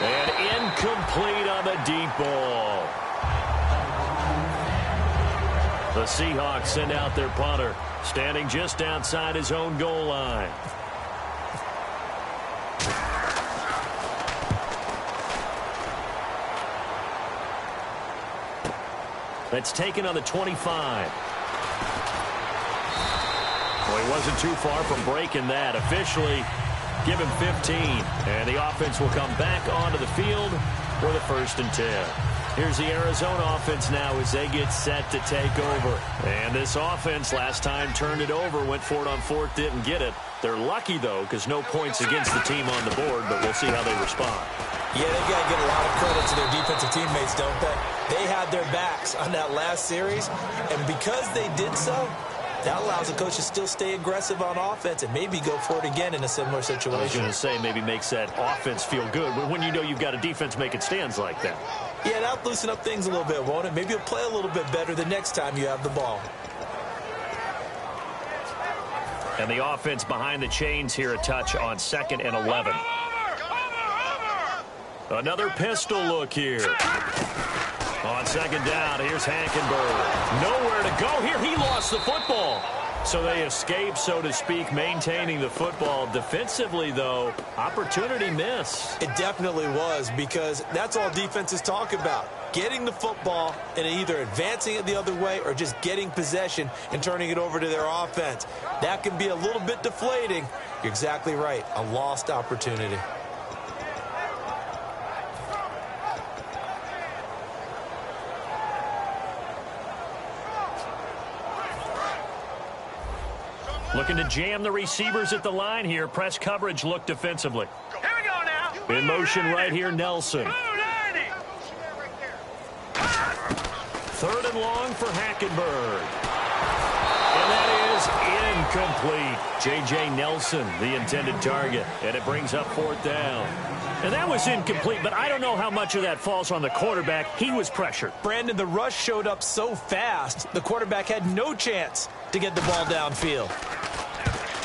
And incomplete on the deep ball. The Seahawks send out their punter, standing just outside his own goal line. That's taken on the 25. Well, he wasn't too far from breaking that. Officially, give him 15. And the offense will come back onto the field for the 1st and 10. Here's the Arizona offense now as they get set to take over. And this offense last time turned it over, went for it on 4th, didn't get it. They're lucky, though, because no points against the team on the board, but we'll see how they respond. Yeah, they got to get a lot of credit to their defensive teammates, don't they? They had their backs on that last series, and because they did so, That allows the coach to still stay aggressive on offense and maybe go for it again in a similar situation. I was going to say maybe makes that offense feel good when you know you've got a defense making stands like that. Yeah, that'll loosen up things a little bit, won't it? Maybe you'll play a little bit better the next time you have the ball. And the offense behind the chains here, a touch on 2nd and 11. Another pistol look here. On 2nd down, here's Hackenberg. Nowhere to go here. He lost the football. So they escape, so to speak, maintaining the football. Defensively, though, opportunity miss. It definitely was, because that's all defenses talk about. Getting the football and either advancing it the other way or just getting possession and turning it over to their offense. That can be a little bit deflating. You're exactly right. A lost opportunity. Looking to jam the receivers at the line here. Press coverage look defensively. Here we go now. In motion right here, Nelson. 3rd and long for Hackenberg. And that is incomplete. J.J. Nelson, the intended target. And it brings up 4th down. And that was incomplete, but I don't know how much of that falls on the quarterback. He was pressured. Brandon, the rush showed up so fast, the quarterback had no chance to get the ball downfield.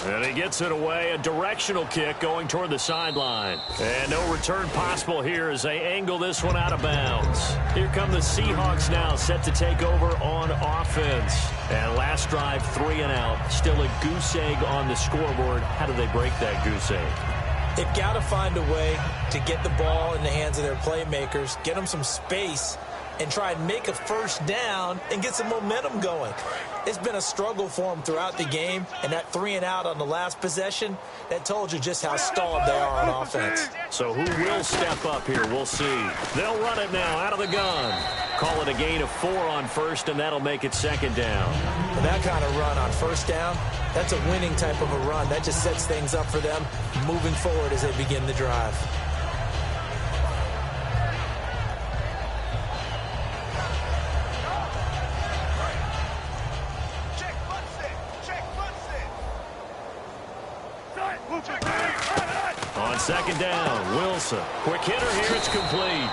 And he gets it away, a directional kick going toward the sideline. And no return possible here as they angle this one out of bounds. Here come the Seahawks now, set to take over on offense. And last drive, 3 and out. Still a goose egg on the scoreboard. How do they break that goose egg? They've got to find a way to get the ball in the hands of their playmakers, get them some space, and try and make a 1st down and get some momentum going. It's been a struggle for them throughout the game, and that 3 and out on the last possession, that told you just how stalled they are on offense. So who will step up here? We'll see. They'll run it now out of the gun. Call it a gain of 4 on 1st, and that'll make it 2nd down. With that kind of run on 1st down, that's a winning type of a run. That just sets things up for them moving forward as they begin the drive. On 2nd down, Wilson. Quick hitter here, it's complete.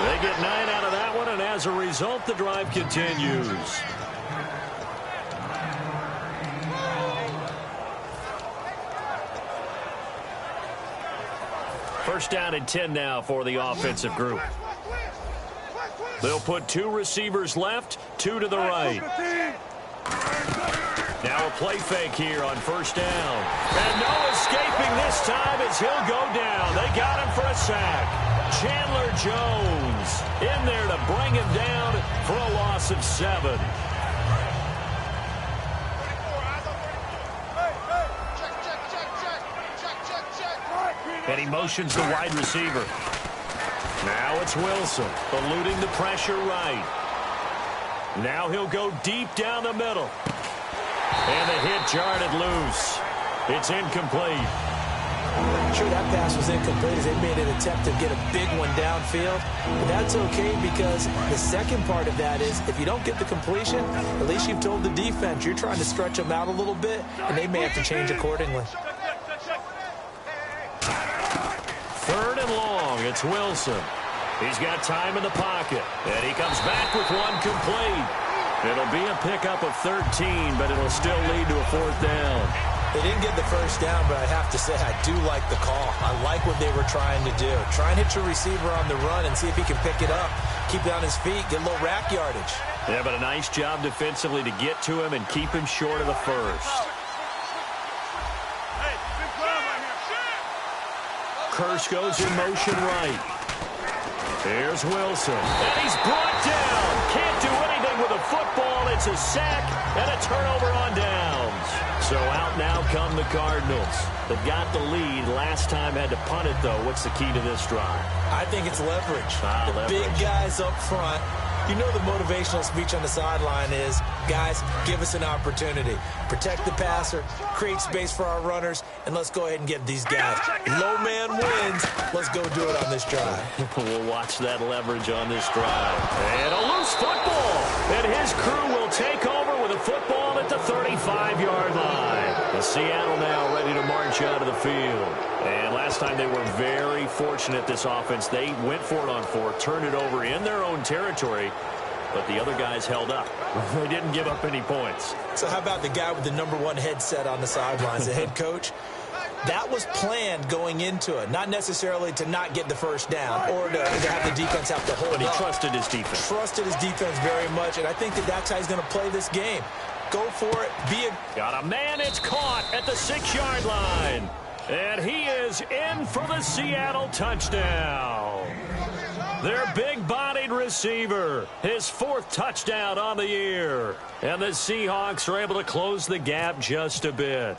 They get 9 out of that one, and as a result, the drive continues. First down and 10 now for the offensive group. They'll put 2 receivers left, 2 to the right. Now a play fake here on 1st down. And no escaping this time as he'll go down. They got him for a sack. Chandler Jones in there to bring him down for a loss of 7. And he motions the wide receiver. Now it's Wilson, eluding the pressure right. Now he'll go deep down the middle. And the hit jarred it loose. It's incomplete. I'm sure that pass was incomplete as they made an attempt to get a big one downfield. But that's okay, because the second part of that is if you don't get the completion, at least you've told the defense you're trying to stretch them out a little bit, and they may have to change accordingly. 3rd and long, it's Wilson. He's got time in the pocket, and he comes back with one complete. It'll be a pickup of 13, but it'll still lead to a 4th down. They didn't get the 1st down, but I have to say I do like the call. I like what they were trying to do. Try and hit your receiver on the run and see if he can pick it up. Keep it on his feet, get a little rack yardage. Yeah, but a nice job defensively to get to him and keep him short of the 1st. Kearse goes in motion right. Here's Wilson. And he's brought down. Can't do anything with a football. It's a sack and a turnover on downs. So out now come the Cardinals. They've got the lead. Last time had to punt it, though. What's the key to this drive? I think it's leverage. Leverage. Big guys up front. You know the motivational speech on the sideline is, guys, give us an opportunity. Protect the passer, create space for our runners, and let's go ahead and get these guys. Low man wins. Let's go do it on this drive. We'll watch that leverage on this drive. And a loose football. And his crew will take over with a football at the 35-yard line. The Seattle now ready to march out of the field. And last time they were very fortunate, this offense. They went for it on 4, turned it over in their own territory, but the other guys held up. They didn't give up any points. So how about the guy with the #1 headset on the sidelines, the head coach? That was planned going into it, not necessarily to not get the first down or to have the defense have to hold up. But he trusted his defense. Trusted his defense very much, and I think that's how he's going to play this game. Go for it. Got a man. It's caught at the 6-yard line. And he is in for the Seattle touchdown. Their big-bodied receiver, his 4th touchdown on the year. And the Seahawks are able to close the gap just a bit.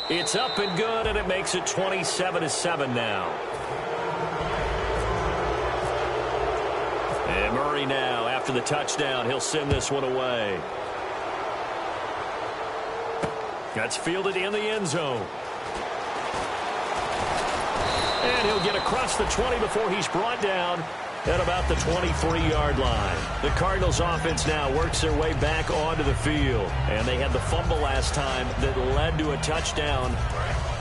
It's up and good, and it makes it 27-7 now. And Murray now, after the touchdown, he'll send this one away. That's fielded in the end zone. And he'll get across the 20 before he's brought down at about the 23-yard line. The Cardinals offense now works their way back onto the field. And they had the fumble last time that led to a touchdown.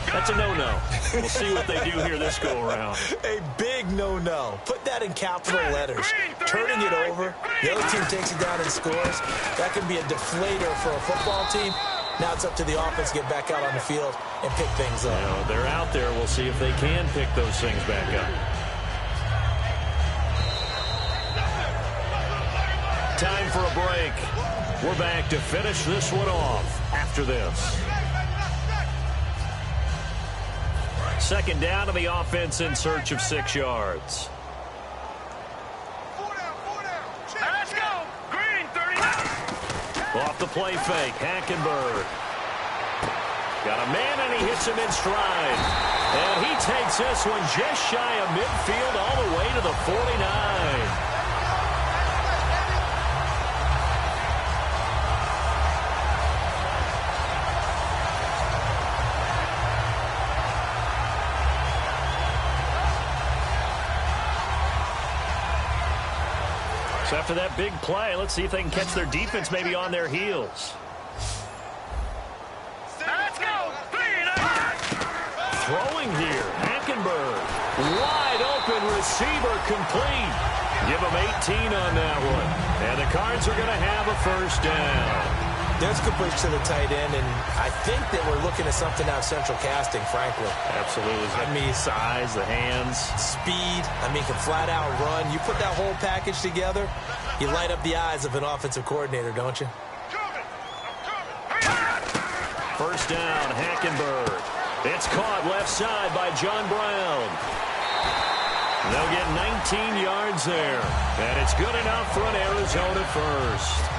That's a no-no. We'll see what they do here this go-around. A big no-no. Put that in capital letters. Turning it over, the other team takes it down and scores. That can be a deflator for a football team. Now it's up to the offense to get back out on the field and pick things up. You know, they're out there. We'll see if they can pick those things back up. Time for a break. We're back to finish this one off after this. Second down to the offense in search of 6 yards. Let's go. Green, 39. Off the play fake, Hackenberg. Got a man, and he hits him in stride. And he takes this one just shy of midfield all the way to the 49. So after that big play, let's see if they can catch their defense maybe on their heels. Let's go. Throwing here, Hackenberg. Wide open receiver complete. Give him 18 on that one. And the Cards are going to have a first down. There's completion to the tight end, and I think that we're looking at something out of central casting, frankly. Absolutely. I mean, size, the hands. Speed. I mean, can flat out run. You put that whole package together, you light up the eyes of an offensive coordinator, don't you? First down, Hackenberg. It's caught left side by John Brown. They'll get 19 yards there. And it's good enough for an Arizona first.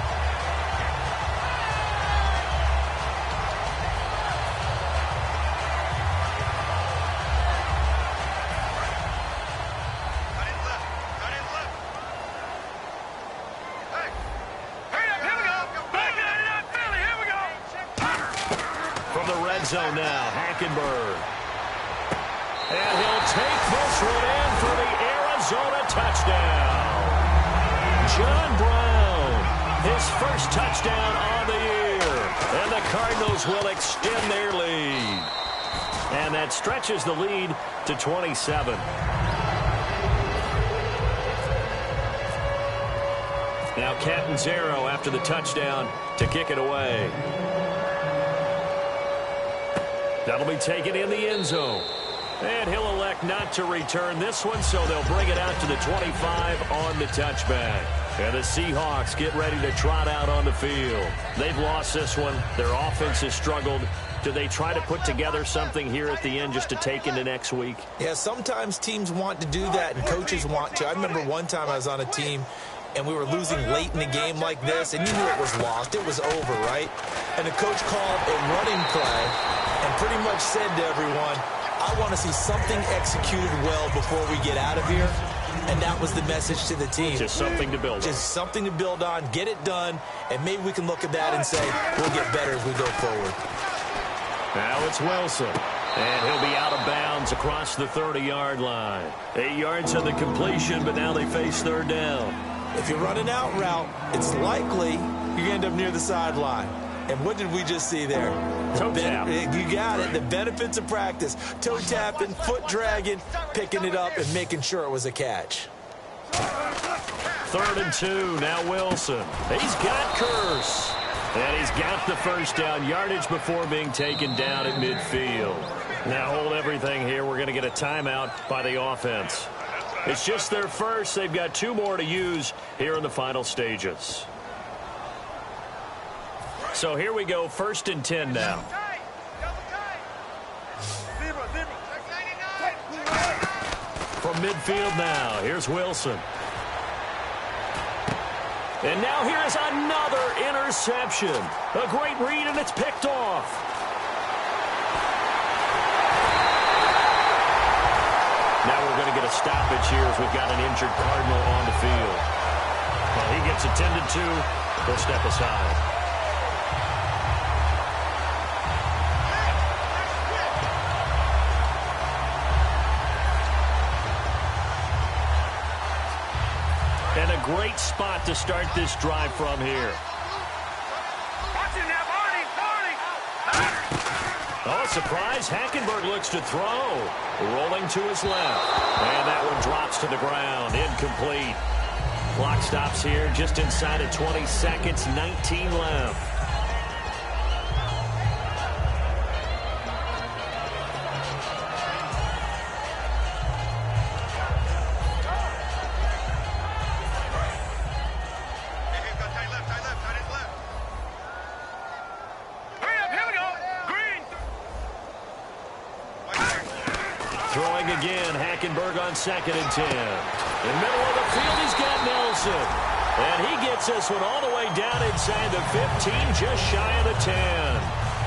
Zone now, Hackenberg. And he'll take this one in for the Arizona touchdown. John Brown, his first touchdown on the year. And the Cardinals will extend their lead. And that stretches the lead to 27. Now Catanzaro after the touchdown to kick it away. That'll be taken in the end zone. And he'll elect not to return this one, so they'll bring it out to the 25 on the touchback. And the Seahawks get ready to trot out on the field. They've lost this one. Their offense has struggled. Do they try to put together something here at the end just to take into next week? Yeah, sometimes teams want to do that and coaches want to. I remember one time I was on a team and we were losing late in the game like this, and you knew it was lost. It was over, right? And the coach called a running play and pretty much said to everyone, I want to see something executed well before we get out of here. And that was the message to the team. Just something to build on. Just something to build on, get it done, and maybe we can look at that and say, we'll get better as we go forward. Now it's Wilson. And he'll be out of bounds across the 30-yard line. 8 yards on the completion, but now they face third down. If you're running out route, it's likely you're going to end up near the sideline. And what did we just see there? Toe tap. You got it. The benefits of practice. Toe tapping, foot dragging, picking it up, and making sure it was a catch. 3rd and 2. Now Wilson. He's got Curse. And he's got the first down yardage before being taken down at midfield. Now hold everything here. We're going to get a timeout by the offense. It's just their first. They've got 2 more to use here in the final stages. So here we go, 1st and 10 now. From midfield now, here's Wilson. And now here is another interception. A great read, and it's picked off. Now we're going to get a stoppage here as we've got an injured Cardinal on the field. Well, he gets attended to. We'll step aside. And a great spot to start this drive from here. Oh, surprise. Hackenberg looks to throw. Rolling to his left. And that one drops to the ground. Incomplete. Clock stops here just inside of 20 seconds. 19 left. Throwing again, Hackenberg on 2nd and 10. In the middle of the field, he's got Nelson. And he gets this one all the way down inside the 15, just shy of the 10.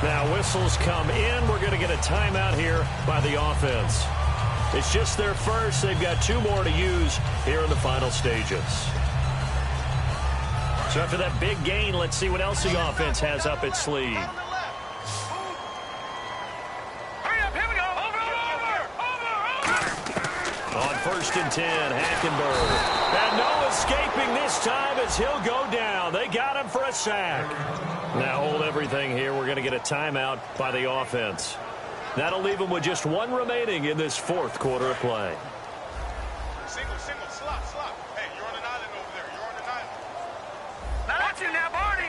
Now whistles come in. We're going to get a timeout here by the offense. It's just their first. They've got 2 more to use here in the final stages. So after that big gain, let's see what else the offense has up its sleeve. On 1st and 10, Hackenberg. And no escaping this time as he'll go down. They got him for a sack. Now hold everything here. We're going to get a timeout by the offense. That'll leave them with just 1 remaining in this 4th quarter of play. Single, slop. Hey, you're on an island over there. You're on an island. Watch it now, Barney.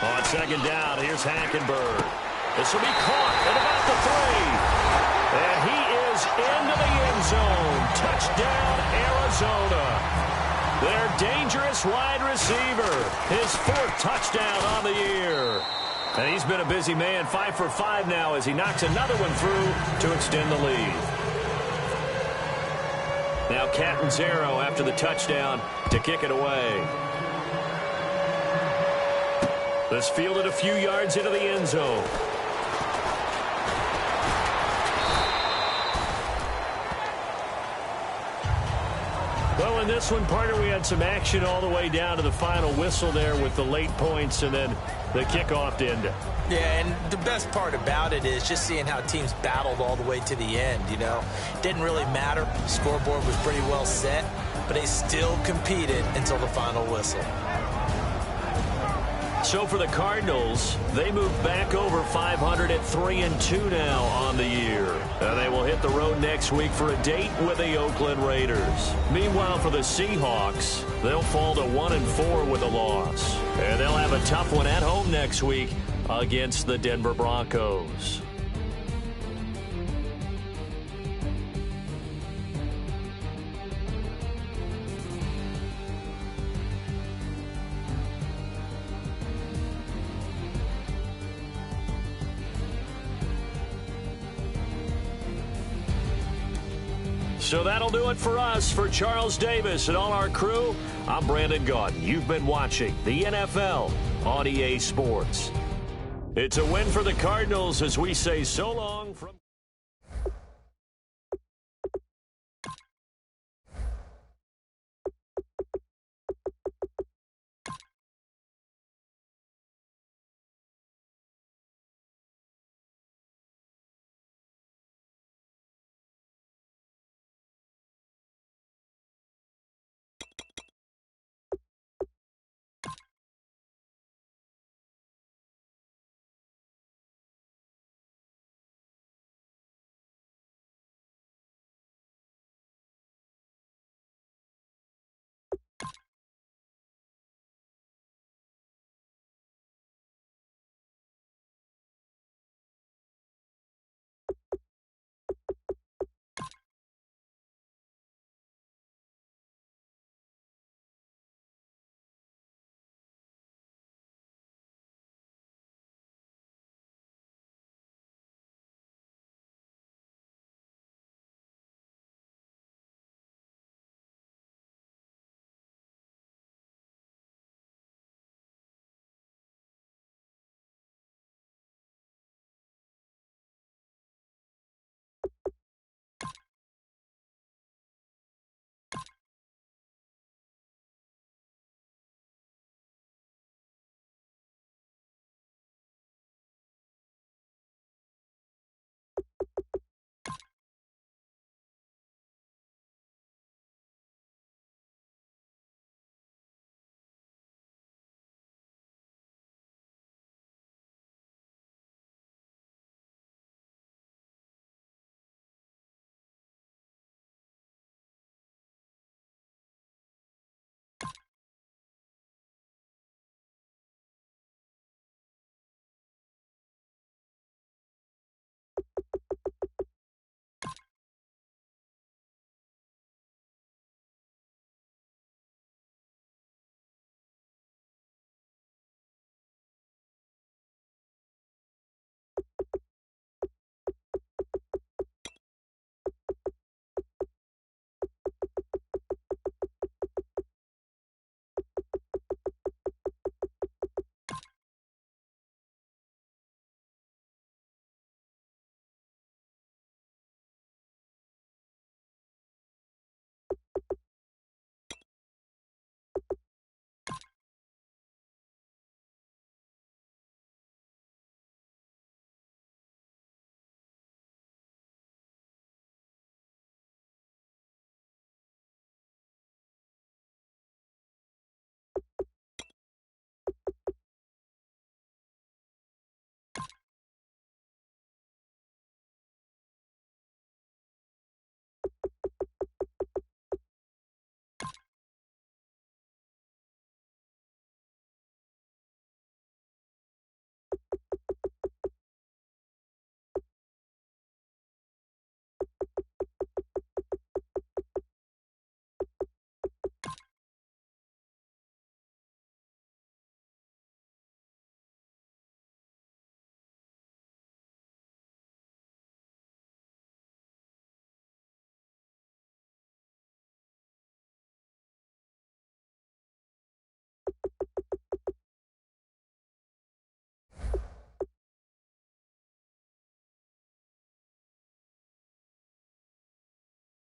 On 2nd down, here's Hackenberg. This will be caught at about the 3. And he is into the end zone. Touchdown, Arizona. Their dangerous wide receiver. His 4th touchdown on the year. And he's been a busy man, 5 for 5 now as he knocks another one through to extend the lead. Now Catanzaro after the touchdown to kick it away. This fielded a few yards into the end zone. Well, in this one, partner, we had some action all the way down to the final whistle there with the late points and then the kickoff to end it. Yeah, and the best part about it is just seeing how teams battled all the way to the end, you know. Didn't really matter. The scoreboard was pretty well set, but they still competed until the final whistle. So for the Cardinals, they move back over 500 at 3-2 now on the year. And they will hit the road next week for a date with the Oakland Raiders. Meanwhile, for the Seahawks, they'll fall to 1-4 with a loss. And they'll have a tough one at home next week against the Denver Broncos. So that'll do it for us. For Charles Davis and all our crew, I'm Brandon Gaudin. You've been watching the NFL on EA Sports. It's a win for the Cardinals as we say so long from...